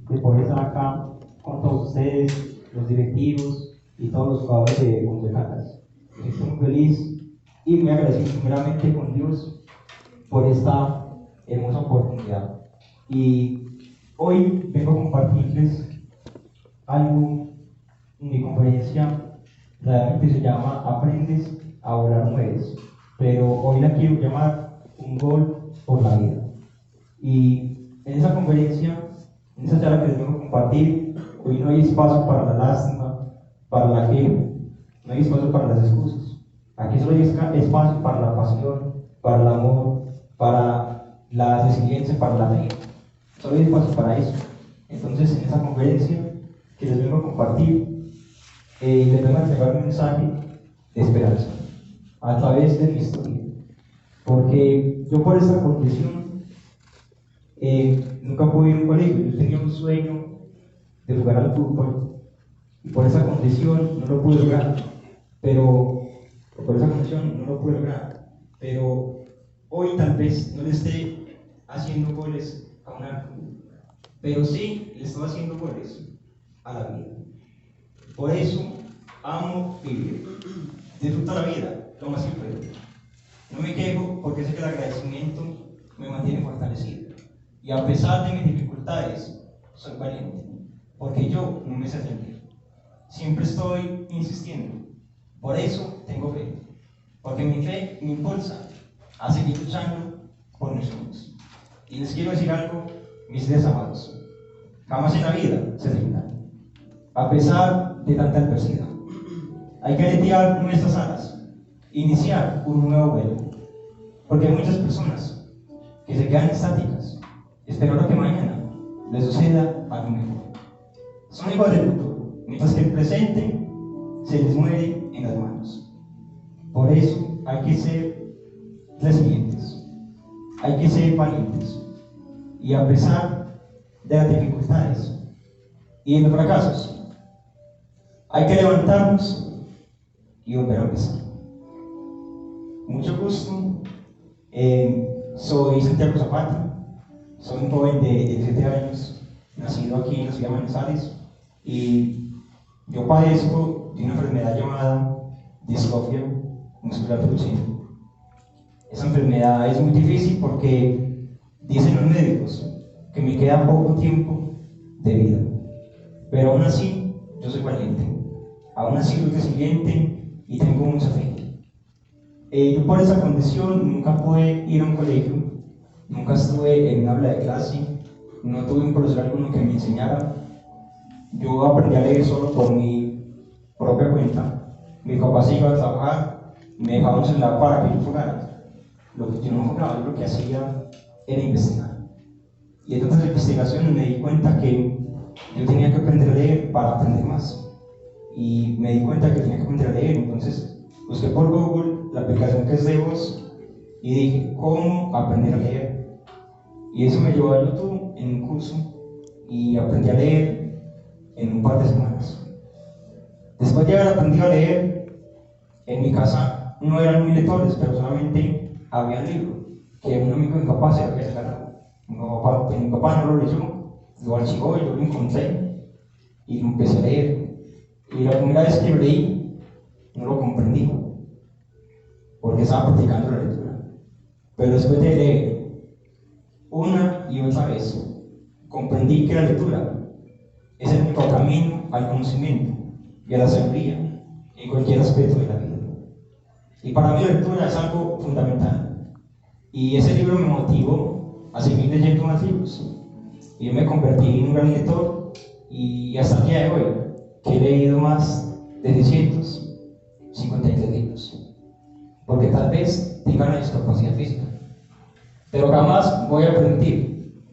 de poder estar acá con todos ustedes, los directivos y todos los jugadores de Once Caldas. Estoy muy feliz y muy agradecido primeramente con Dios por esta hermosa oportunidad. Y hoy vengo a compartirles algo en mi conferencia. Realmente se llama Aprendes a volar mueres, pero hoy la quiero llamar Un gol por la vida. Y en esa conferencia, en esa charla que les vengo a compartir, hoy no hay espacio para la lástima, para la queja, no hay espacio para las excusas. Aquí solo hay espacio para la pasión, para el amor, para la resiliencia, para la fe. Solo hay espacio para eso. Entonces, en esa conferencia que les vengo a compartir, les vengo a entregar un mensaje de esperanza a través de mi historia. Porque yo por esta condición nunca pude ir a un colegio. Yo tenía un sueño de jugar al fútbol y por esa condición no lo pude lograr. Pero hoy tal vez no le esté haciendo goles a un arco, pero sí le estoy haciendo goles a la vida. Por eso amo vivir. Disfruto la vida, lo más importante. No me quejo porque sé que el agradecimiento me mantiene fortalecido. Y a pesar de mis dificultades, soy valiente, porque yo no me sé rendir. Siempre estoy insistiendo. Por eso tengo fe, porque mi fe me impulsa a seguir luchando por mis sueños. Y les quiero decir algo, mis seres amados. Jamás en la vida se rindan, a pesar de tanta adversidad. Hay que aletear nuestras alas, iniciar un nuevo vuelo, porque hay muchas personas que se quedan estáticas, esperando que mañana les suceda algo mejor. Son igual del futuro, mientras que el presente se les muere en las manos. Por eso hay que ser resilientes, hay que ser valientes, y a pesar de las dificultades y de los fracasos, hay que levantarnos y volver a empezar. Mucho gusto, soy Santiago Zapata, soy un joven de 17 años, nacido aquí en la ciudad de Manizales, y yo padezco de una enfermedad llamada distrofia muscular reducida. Esa enfermedad es muy difícil porque dicen los médicos que me queda poco tiempo de vida, pero aún así yo soy valiente, aún así soy resiliente y tengo mucha fe. Yo por esa condición nunca pude ir a un colegio, nunca estuve en un aula de clase, no tuve un profesor alguno que me enseñara. Yo aprendí a leer solo por mi propia cuenta. Mi papá se iba a trabajar, me dejaba un celular para que yo jugara. Lo que yo no jugaba, yo lo que hacía era investigar. Y en tantas investigaciones me di cuenta que yo tenía que aprender a leer para aprender más. Y me di cuenta que tenía que aprender a leer, entonces busqué por Google la aplicación que es de voz y dije, ¿cómo aprender a leer? Y eso me llevó a YouTube en un curso y aprendí a leer en un par de semanas. Después de haber aprendido a leer, en mi casa no eran muy lectores, pero solamente había un libro que un amigo de mi papá se había descargado. Mi papá no lo leyó, lo archivó y yo lo encontré y lo empecé a leer. Y la primera vez que lo leí, no lo comprendí, porque estaba practicando la lectura. Pero después de leer una y otra vez, comprendí que la lectura es el único camino al conocimiento y a la sabiduría en cualquier aspecto de la vida. Y para mí la lectura es algo fundamental. Y ese libro me motivó a seguir leyendo más libros. Y yo me convertí en un gran lector y hasta el día de hoy, que he leído más de 653 libros. Porque tal vez tenga una discapacidad física, pero jamás voy a permitir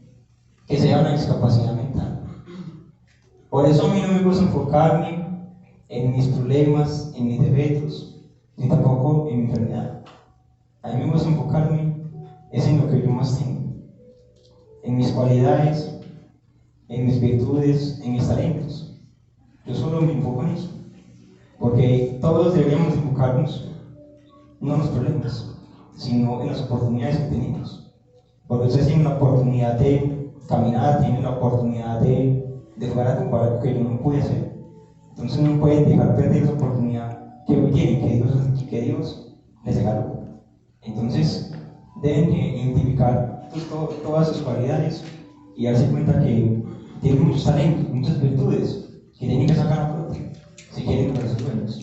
que sea una discapacidad mental. Por eso a mí no me gusta enfocarme en mis problemas, en mis defectos, ni tampoco en mi enfermedad. A mí me gusta enfocarme es en lo que yo más tengo, en mis cualidades, en mis virtudes, en mis talentos. Yo solo me enfoco en eso, porque todos deberíamos enfocarnos no en los problemas, sino en las oportunidades que tenemos. Porque ustedes tienen la oportunidad de caminar, tienen la oportunidad de llegar a ocupar algo que yo no pude hacer. Entonces no pueden dejar perder esa oportunidad que hoy tienen, que Dios les regaló. Entonces deben identificar pues, todas sus cualidades y darse cuenta que tienen muchos talentos, muchas virtudes que tienen que sacar a flote si quieren lograr sus sueños.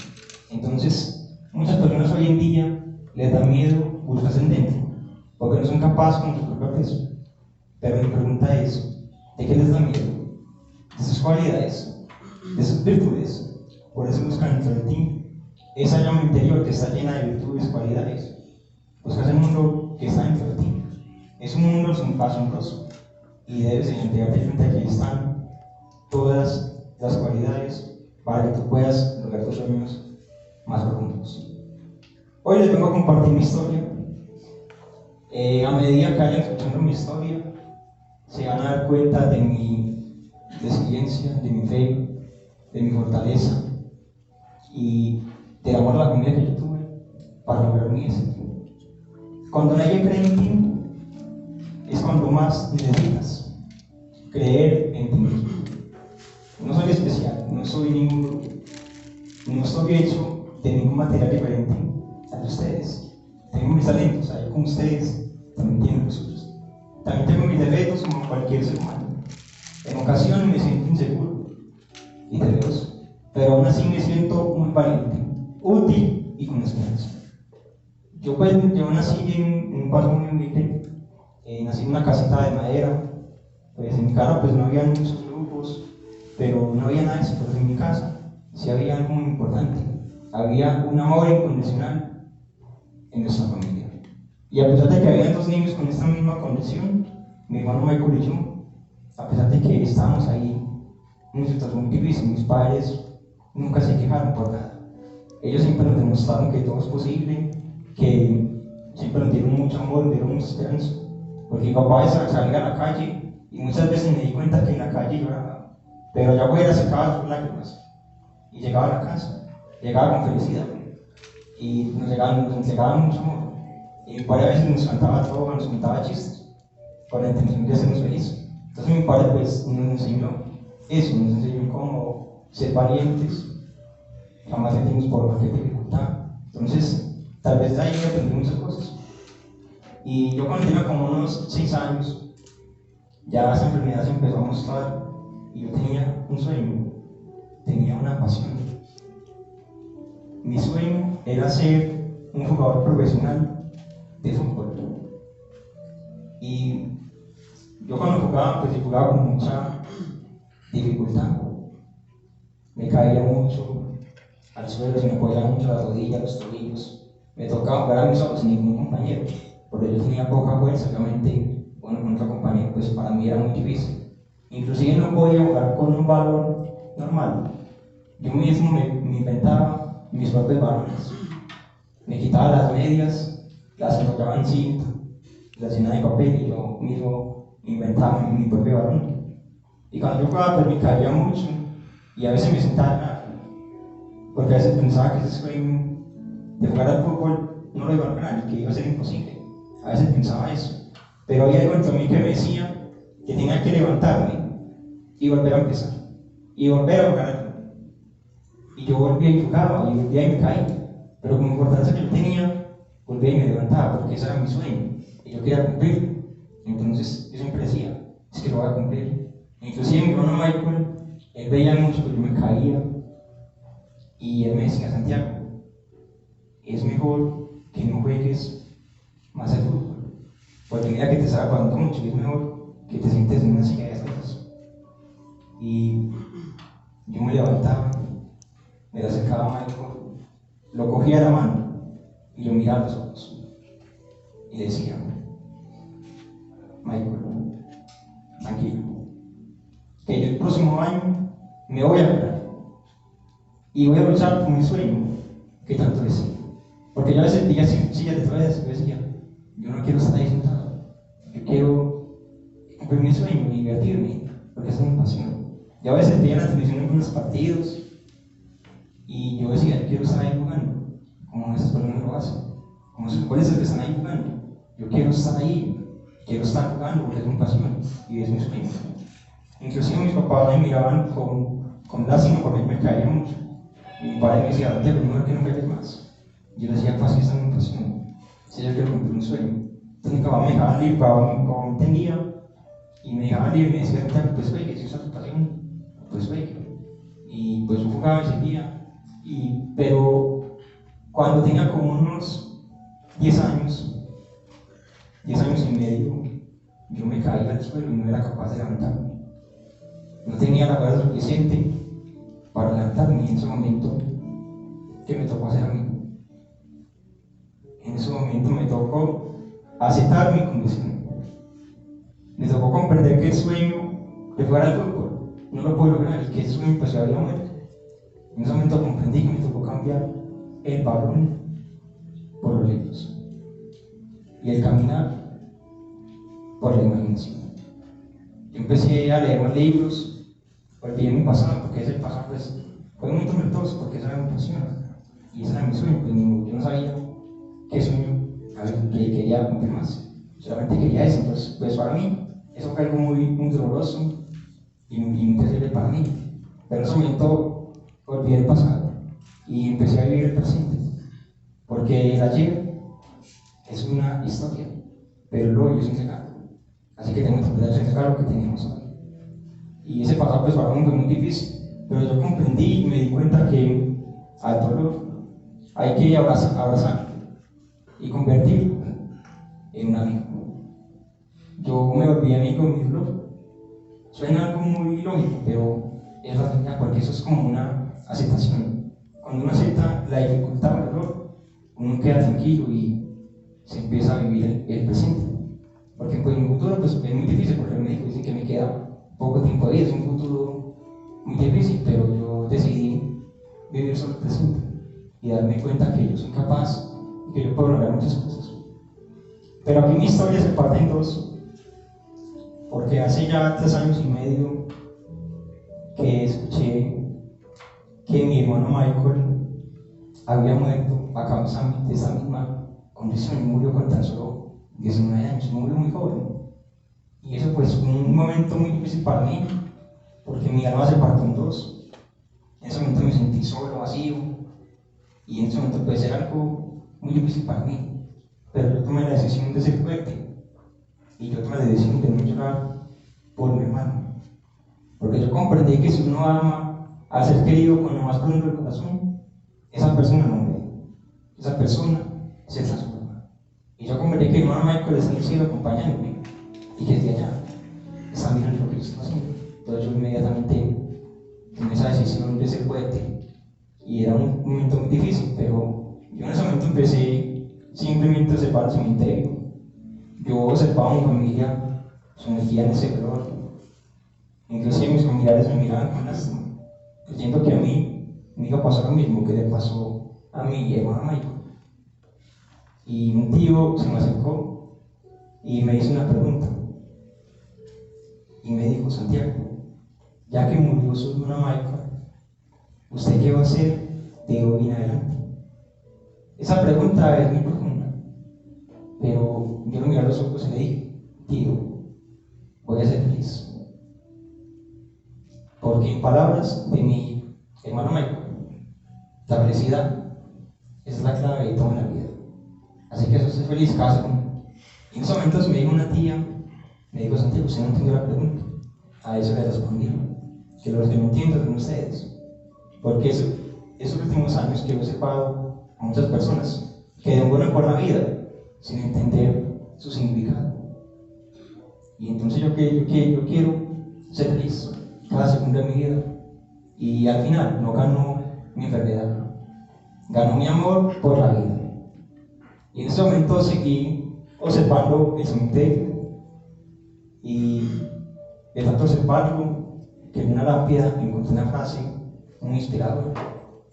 Entonces, muchas personas hoy en día les da miedo buscar ascendente porque no son capaces con su propio peso. Pero mi pregunta es: ¿de qué les da miedo? ¿De sus cualidades? ¿De sus virtudes? Por eso buscan dentro de ti esa llama interior que está llena de virtudes y cualidades. Buscas el mundo que está dentro de ti. Es un mundo asombroso y debes darte cuenta que ahí están todas las cualidades para que tú puedas lograr tus sueños más profundos. Hoy les vengo a compartir mi historia. A medida que vayan escuchando mi historia, se van a dar cuenta de mi resiliencia, de mi fe, de mi fortaleza y del amor a la comida que yo tuve para lograr mi éxito. Cuando nadie cree en ti, es cuando más necesitas creer en ti mismo. No soy especial, no soy ningún grupo, no estoy hecho de ningún material diferente a ustedes. Tengo mis talentos, ahí con ustedes también tienen los suyos. También tengo mis defectos como cualquier ser humano. En ocasiones me siento inseguro y temeroso, pero aún así me siento muy valiente, útil y con esperanza. Yo nací en un barrio muy humilde, nací en una casita de madera. Pues en mi casa pues no había muchos grupos, pero no había nada de eso. Pero en mi casa sí había algo muy importante. Había un amor incondicional en nuestra familia. Y a pesar de que había dos niños con esta misma condición, mi hermano Michael y yo, a pesar de que estábamos ahí en una situación muy difícil, mis padres nunca se quejaron por nada. Ellos siempre nos demostraron que todo es posible, que siempre nos dieron mucho amor, nos dieron mucha esperanza. Porque mi papá salía a la calle y muchas veces me di cuenta que en la calle lloraba, pero allá afuera secaba sus lágrimas y llegaba a la casa, llegaba con felicidad y nos entregaba mucho amor. Y mi padre a veces nos cantaba todo, nos contaba chistes con la intención de hacernos felices. Entonces mi padre pues nos enseñó eso, nos enseñó cómo ser valientes, jamás sentimos por cualquier dificultad. Entonces tal vez de ahí aprendí muchas cosas. Y yo cuando tenía como unos 6 años, ya esa enfermedad se empezó a mostrar y yo tenía un sueño, tenía una pasión. Mi sueño era ser un jugador profesional de fútbol. Y yo cuando jugaba, pues yo jugaba con mucha dificultad. Me caía mucho al suelo, se me apoyaba mucho las rodillas, los tobillos. Me tocaba jugar a mí solo, sin ningún compañero, porque yo tenía poca fuerza, obviamente, bueno, con otro compañero, pues para mí era muy difícil. Inclusive no podía jugar con un balón normal. Yo mismo me inventaba mis propios balones. Me quitaba las medias, las enrollaba en cinta, las llenaba de papel y yo mismo inventaba mi propio balón. Y cuando yo jugaba, pues me caía mucho y a veces me sentaba nada, porque a veces pensaba que ese sueño de jugar al fútbol no lo iba a lograr y que iba a ser imposible. A veces pensaba eso, pero había algo dentro de mí que me decía que tenía que levantarme y volver a empezar y volver a jugar al fútbol. Y yo volvía y jugaba y volvía y me caía, pero con la importancia que yo tenía, volvía y me levantaba porque ese era mi sueño y yo quería cumplirlo. Entonces yo siempre decía, es que lo voy a cumplir. Inclusive mi hermano Michael, él veía mucho que yo me caía y él me decía: Santiago, es mejor que no juegues más al fútbol, porque mira que te está acordando mucho y es mejor que te sientes en una silla de ruedas. Y yo me levantaba, me acercaba a Michael, lo cogía de la mano y lo miraba a los ojos y le decía: Michael, tranquilo, que yo el próximo año me voy a lograr y voy a luchar por mi sueño que tanto deseo. Porque yo a veces veía sillas de ruedas y yo decía: yo no quiero estar ahí sentado, yo quiero cumplir mi sueño y divertirme, porque esa es mi pasión. Yo a veces veía la televisión en unos partidos y yo decía: yo quiero estar ahí jugando, como esas personas lo hacen, como esos futbolistas que están ahí jugando. Yo quiero estar ahí, quiero estar jugando porque es mi pasión y es mi sueño. Inclusive mis papás me miraban con lástima porque me caía mucho. Y mi padre me decía, Santiago, no es que no caigas más. Yo le decía, pues, esta es mi pasión. Si yo quiero cumplir un sueño. Entonces mi papá me dejaba libre, mi papá me entendía y me dejaba libre y me decía, Santiago, pues oye, si esa es tu pasión, pues oye. Y pues yo jugaba y seguía. Pero cuando tenía como unos 10 años y medio, yo me caía al suelo y no era capaz de levantarme. No tenía la fuerza suficiente para levantarme, y en ese momento, ¿qué me tocó hacer a mí? En ese momento me tocó aceptar mi condición. Me tocó comprender que el sueño de jugar al fútbol no lo puedo lograr, y que el sueño pues se había muerto. En ese momento comprendí que me tocó cambiar el balón por los libros y el caminar por la imaginación. Yo empecé a leer más libros, olvidé mi pasado, porque ese pasado pues, fue muy tormentoso, porque esa era mi pasión y ese era mi sueño. Pues, yo no sabía qué sueño que quería cumplir más, solamente quería eso. Entonces, pues para mí, eso fue algo muy doloroso y muy terrible para mí. Pero en ese momento olvidé el pasado y empecé a vivir el presente, porque el ayer es una historia, pero el hoy es un legado. Así que tenemos que poder sacar lo que teníamos hoy. Y ese pasado pues para mí fue muy difícil, pero yo comprendí y me di cuenta que al dolor hay que abrazarlo y convertirlo en un amigo. Yo me volví amigo de mi dolor. Suena algo muy lógico, pero es la realidad, porque eso es como una aceptación. Cuando uno acepta la dificultad o el dolor, uno queda tranquilo y se empieza a vivir el presente. Porque pues, en un futuro pues, es muy difícil, porque el médico dice que me queda poco tiempo de vida, es un futuro muy difícil, pero yo decidí vivir solo el presente y darme cuenta que yo soy capaz y que yo puedo lograr muchas cosas. Pero aquí mi historia se parte en dos, porque hace ya 3 años y medio que escuché que mi hermano Michael había muerto a causa de esa misma condición y murió con tan solo 19 años, murió muy joven. Y eso pues fue un momento muy difícil para mí, porque mi alma se partió en dos. En ese momento me sentí solo, vacío, y en ese momento puede ser algo muy difícil para mí. Pero yo tomé la decisión de ser fuerte, y yo tomé la decisión de no llorar por mi hermano. Porque yo comprendí que si uno ama al ser querido con lo más profundo del corazón, esa persona no muere, esa persona se transforma. Y yo comprendí que mi hermano Michael está en el cielo acompañándome, y que desde allá está mirando lo que yo estoy haciendo. Entonces yo inmediatamente tomé esa decisión de ser fuerte, y era un momento muy difícil, pero yo en ese momento empecé simplemente a observar el cementerio. Yo observaba a mi familia sumergida en ese dolor. Inclusive mis familiares me miraban con lástima, creyendo que a mí me iba a pasar lo mismo que le pasó a mi hermano Michael. Y un tío se me acercó y me hizo una pregunta. Y me dijo, Santiago, ya que murió su hermano Michael, ¿usted qué va a hacer de hoy en adelante? Esa pregunta es muy profunda, pero yo lo miré a los ojos y le dije, tío, voy a ser feliz. Porque en palabras de mi hermano Michael, la felicidad es la clave de toda la vida. Así que eso es ser feliz cada segundo. Y en esos momentos me dijo una tía, me dijo, Santiago, usted no entendió la pregunta. A eso le respondí, que los que no entienden son ustedes. Porque esos últimos años que he observado a muchas personas que deambulan por la vida sin entender su significado. Y entonces yo quiero ser feliz cada segundo de mi vida. Y al final no ganó mi enfermedad, ganó mi amor por la vida. Y en ese momento seguí observando el cementerio, y de tanto observarlo, que en una lápida encontré una frase muy inspiradora,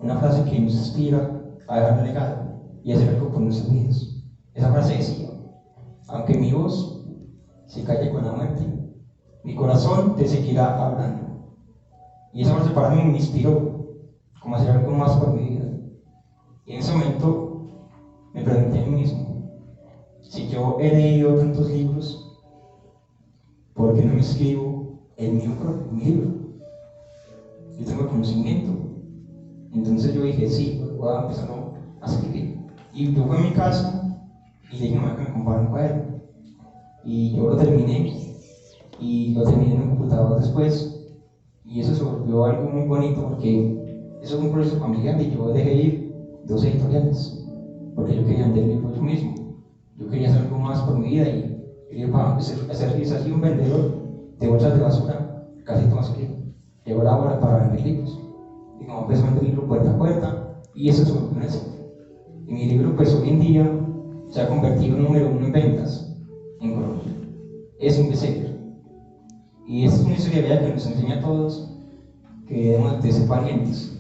una frase que nos inspira a dejar un legado y hacer algo por nuestras vidas. Esa frase decía, aunque mi voz se calle con la muerte, mi corazón te seguirá hablando. Y esa frase para mí me inspiró como hacer algo más por mi vida. Y en ese momento me pregunté a mí mismo, si yo he leído tantos libros, ¿por qué no me escribo en mi libro. Yo tengo conocimiento. Entonces yo dije, sí, voy a empezar a escribir. Y yo fui a mi casa y le dije, mamá, que me comprara un cuaderno. Y yo lo terminé, y lo terminé en un computador después. Y eso se volvió algo muy bonito porque eso fue un proceso familiar y yo dejé ir 12 editoriales porque yo quería vender libros yo mismo. Yo quería hacer algo más por mi vida y quería hacer así un vendedor de bolsas de basura, casi todo así. Llegó la hora para vender libros. Y como empezó a vender libros puerta a puerta, y eso se volvió un éxito. Y mi libro, pues hoy en día, se ha convertido en número 1 en ventas en Colombia. Es un bestseller. Y esta es una historia de vida que nos enseña a todos que debemos de ser valientes,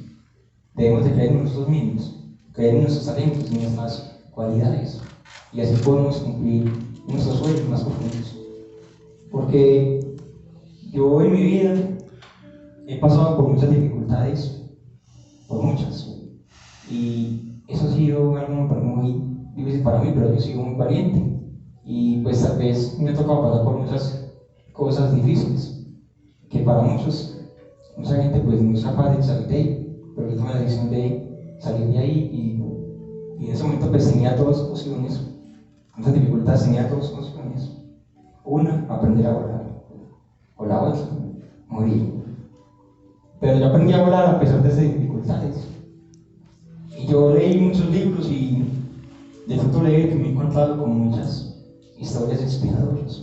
debemos de creer en nosotros mismos, creer en nuestros talentos, en nuestras cualidades, y así podemos cumplir nuestros sueños más profundos. Porque yo en mi vida he pasado por muchas dificultades, por muchas, y eso ha sido algo muy difícil para mí, pero yo he sido muy valiente, y pues tal vez me ha tocado pasar por muchas cosas difíciles, que para mucha gente pues no es capaz de salir de ahí, pero yo tomé la decisión de salir de ahí, y en ese momento pues tenía dos opciones, muchas dificultades, tenía dos opciones. Una, aprender a volar, o la otra, morir. Pero yo aprendí a volar a pesar de esas dificultades. Y yo leí muchos libros y de tanto leer que me he encontrado con muchas historias inspiradoras.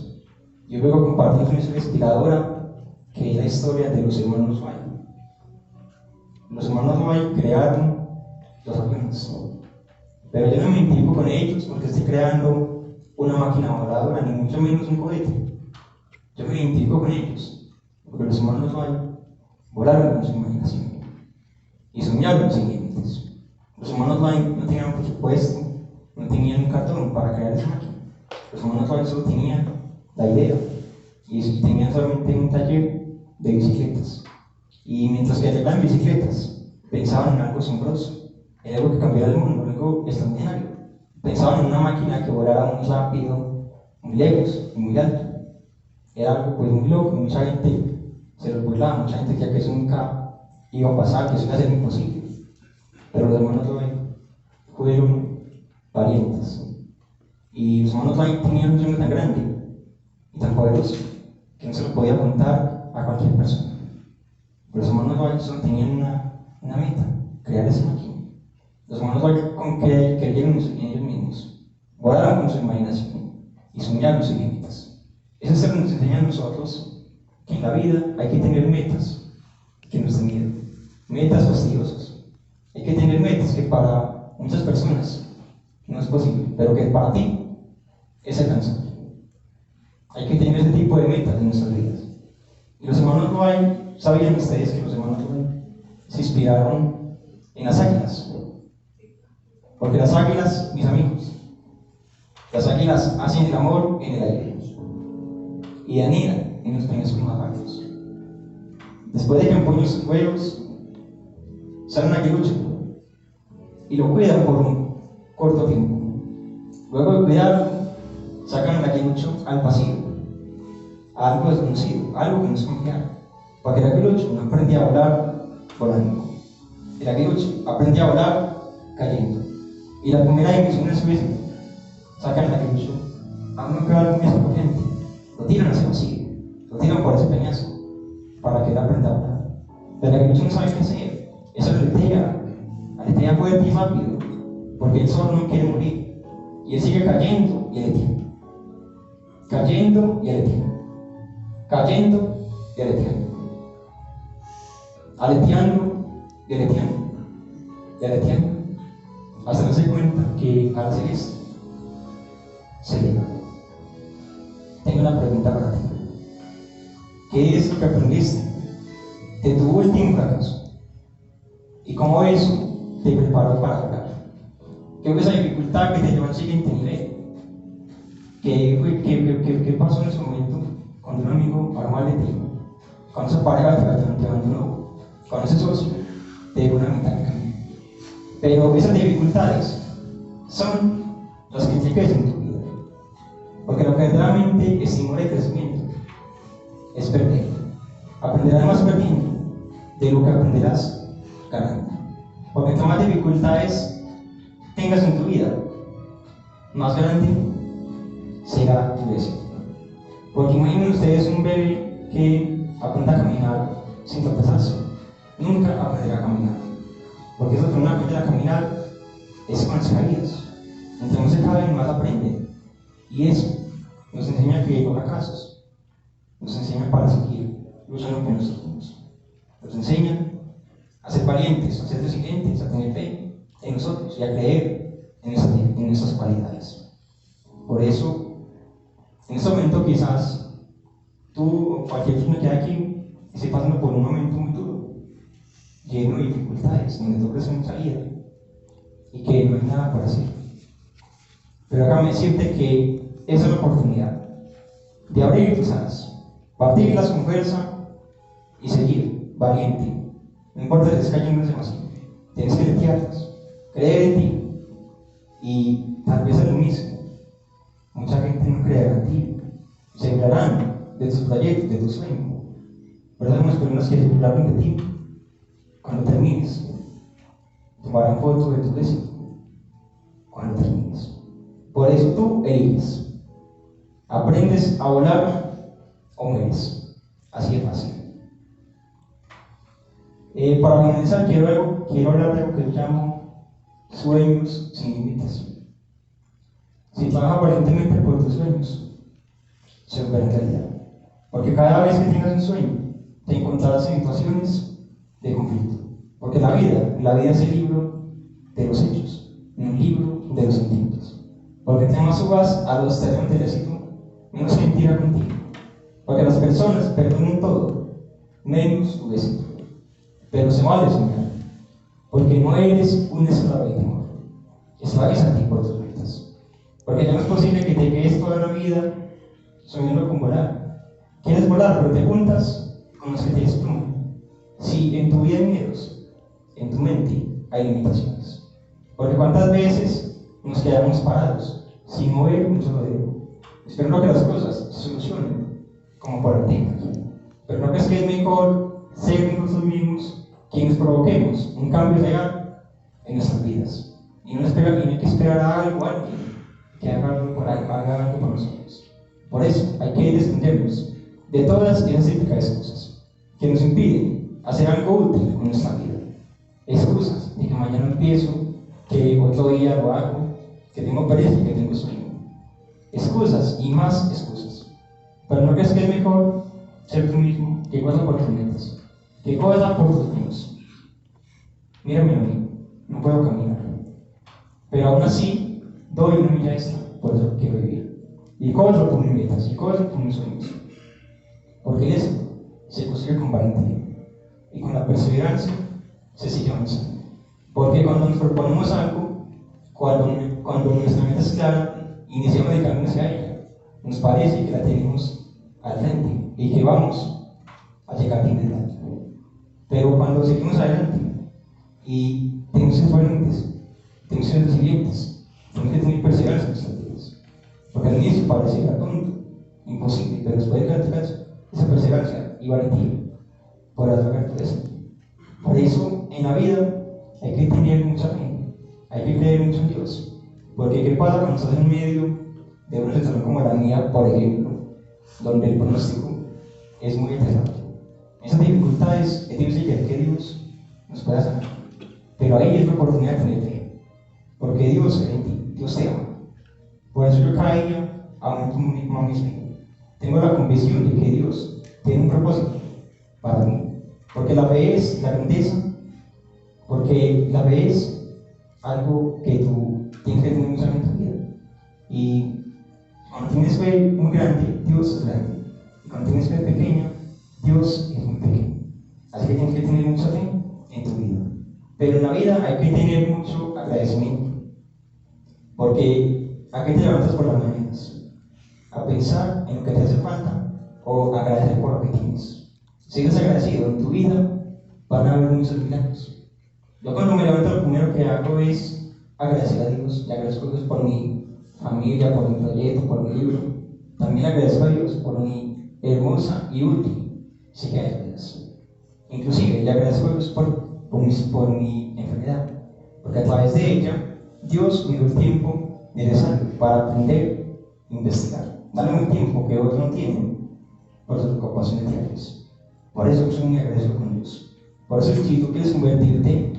Yo luego compartí una historia inspiradora que es la historia de los hermanos Wright. Los hermanos Wright crearon los aviones. Pero yo no me identifico con ellos porque estoy creando una máquina voladora, ni mucho menos un cohete. Yo me identifico con ellos porque los hermanos Wright volaron con su imaginación y soñaron sin límites. Los hermanos Wright no tenían presupuesto, no tenían un cartón para crear esa máquina. Los hermanos Wright solo tenían la idea y tenían solamente un taller de bicicletas. Y mientras que arreglaban bicicletas, pensaban en algo asombroso, en algo que cambiara el mundo, algo extraordinario. Pensaban en una máquina que volara muy rápido, muy lejos y muy alto. Era algo pues muy loco, mucha gente se lo burlaba, mucha gente decía que eso nunca iba a pasar, que eso iba a ser imposible. Pero los hermanos Wright fueron valientes. Y los hermanos Wright tenían un sueño tan grande y tan poderoso que no se lo podía contar a cualquier persona. Pero los hermanos Wright solo tenían una meta, crear esa máquina. Los hermanos Wright creyeron en ellos mismos, volaron con su imaginación y soñaron sin límites. Eso es lo que nos enseña a nosotros, que en la vida hay que tener metas que nos den miedo, metas fastidiosas. Hay que tener metas que para muchas personas no es posible, pero que para ti es alcanzable. Hay que tener ese tipo de metas en nuestras vidas. Y los hermanos Wright, ¿sabían ustedes que los hermanos Wright se inspiraron en las águilas? Porque las águilas, mis amigos, las águilas hacen el amor en el aire y anidan en los pequeños más bajos. Después de que han puesto sus huevos, salen a aguilucho y lo cuidan por un corto tiempo. Luego de cuidarlo, sacan al aguilucho al vacío, a algo desconocido, algo que no es confiable. Porque el aguilucho no aprendía a volar volando. El aguilucho aprendía a volar cayendo. Y la primera división de su vida, sacan al aguilucho a un lugar muy corriente, lo tiran hacia el vacío, lo tiran por ese peñazo, para que él aprenda a volar. Pero el aguilucho no sabe qué hacer, eso aletea fuerte y rápido, porque él solo no quiere morir. Y él sigue cayendo y aleteando, cayendo y aleteando, cayendo y aleteando, aleteando y aleteando, y aleteando, hasta darse cuenta que al hacer esto se eleva. Tengo una pregunta para ti. ¿Qué es lo que aprendiste de tu último fracaso? ¿Y cómo eso te preparó para volar? ¿Qué fue esa dificultad que te llevó al siguiente nivel? ¿Qué pasó en ese momento cuando un amigo habló mal de ti? Cuando esa pareja te abandonó, cuando ese socio te dio una mitad de camino. Pero esas dificultades son las que enriquecen tu vida. Porque lo que realmente estimula el crecimiento es perder. aprenderás más perdiendo de lo que aprenderás ganando. Porque entre más dificultades tengas en tu vida, más grande será tu éxito. Porque imaginen ustedes un bebé que aprenda a caminar sin tropezarse. Nunca aprenderá a caminar. Porque eso que uno aprende a caminar es con las caídas. Entre más se caen, más aprenden. Y eso nos enseña que no fracasos. Nos enseña para seguir luchando por nuestros sueños. Nos enseña a ser valientes, a ser resilientes, a tener fe en nosotros y a creer en nuestras cualidades. Por eso, en este momento quizás tú o cualquier persona que hay aquí esté pasando por un momento muy duro, lleno de dificultades, donde toca hacer una salida y que no hay nada por hacer. Pero déjame decirte que esa es la oportunidad de abrir tus alas, partirlas con fuerza y seguir valiente. No importa si estás cayendo demasiado, tienes que limpiarlas, creer en ti y tal vez es lo mismo. Mucha gente no creerá en ti, se burlarán de tus proyectos, de tus sueños. Pero hay algunas personas que se burlarán de ti. Cuando termines, tomarán fotos de tu éxito. Cuando termines. Por eso tú eliges. Aprendes a volar o mueres. Así es fácil. Para finalizar, quiero hablar de algo que yo llamo sueños sin límites. Si trabajas valientemente por tus sueños, se volverán realidad. Porque cada vez que tengas un sueño, te encontrarás en situaciones de conflicto. Porque la vida es el libro de los hechos, un libro de los sentimientos. Porque te más subas a los terrenos del éxito, menos gente irá contigo. Porque las personas perdonan todo, menos tu éxito. Pero se vale soñar, porque no eres un esclavo de temor. Esclaves a ti por tus metas. Porque ya no es posible que te quedes toda la vida soñando con volar. Quieres volar, pero te juntas con los que te despluman. Si en tu vida hay miedos, en tu mente hay limitaciones. Porque cuántas veces nos quedamos parados, sin mover un solo dedo, esperando que las cosas se solucionen como por arte. Pero no crees que es mejor ser nosotros mismos quienes provoquemos un cambio real en nuestras vidas. Y no hay que esperar a algo, a alguien que haga algo por nosotros. Por eso hay que desprendernos de todas esas típicas excusas que nos impiden hacer algo útil con nuestra vida. Excusas de que mañana empiezo, que otro día lo hago, que tengo pereza y que tengo sueño. Excusas y más excusas. Pero no crees que es mejor ser tú mismo que goza por tus metas, que goza por tus sueños. Mírame a mí, no puedo caminar, pero aún así doy una milla extra por eso que quiero vivir. Y gozo por mis metas, y gozo por mis sueños. Porque eso se consigue con valentía y con la perseverancia se sigue avanzando. Porque cuando nos proponemos algo, cuando nuestra meta es clara, iniciamos el camino hacia ella. Nos parece que la tenemos al frente y que vamos a llegar bien adelante. Pero cuando seguimos adelante y tenemos que ser valientes, tenemos que ser resilientes, tenemos que tener perseverancia en nuestras vidas. Porque al inicio parecía tonto, imposible, pero después de practicar esa perseverancia y valentía, podrás lograr todo eso. Por eso, en la vida hay que tener mucha fe, hay que creer mucho en Dios. Porque ¿qué pasa cuando estás en medio de una situación como la mía, por ejemplo, donde el pronóstico es muy pesado? Esas dificultades es difícil que Dios nos pueda sanar. Pero ahí es la oportunidad de tener fe. Porque Dios es en ti, Dios te ama. Por eso yo cada día aumento más mi fe. Tengo la convicción de que Dios tiene un propósito para mí. Porque la fe es la grandeza. Porque la fe es algo que tú tienes que tener mucha en tu vida. Y cuando tienes fe muy grande, Dios es grande. Y cuando tienes fe pequeña, Dios es muy pequeño. Así que tienes que tener mucha fe en tu vida. Pero en la vida hay que tener mucho agradecimiento. Porque ¿a qué te levantas por las mañanas? ¿A pensar en lo que te hace falta o agradecer por lo que tienes? Si eres agradecido en tu vida, van a haber muchos milagros. Yo cuando me levanto, lo primero que hago es agradecer a Dios. Le agradezco a Dios por mi familia, por mi proyecto, por mi libro. También agradezco a Dios por mi hermosa y útil sigue ayudas. Inclusive le agradezco a Dios por mi enfermedad, porque a través de ella Dios me dio el tiempo necesario para aprender e investigar. Dame un tiempo que otros no tienen por sus ocupaciones diarias. Por eso soy muy agradecido con Dios. Por eso, si tú quieres convertirte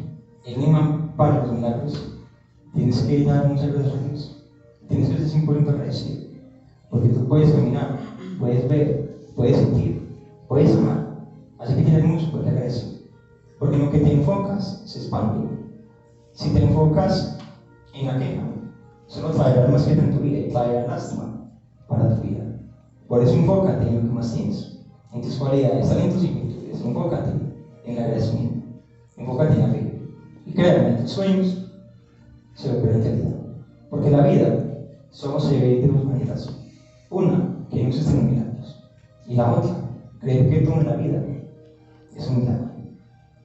en imán para los milagros, tienes que dar muchas gracias a Dios. Tienes que ser 100% agradecido. Porque tú puedes caminar, puedes ver, puedes sentir, puedes amar. Así que tienes mucho por agradecer. Porque en lo que te enfocas se expande. Si te enfocas en la queja, solo traerá más queja en tu vida y traerá lástima para tu vida. Por eso enfócate en lo que más tienes, en tus cualidades, talentos y virtudes. Enfócate en el agradecimiento. Enfócate en la fe. Y créanme, tus sueños se volverán realidad. Porque la vida solo se ve de dos maneras. Una, que no existen milagros. Y la otra,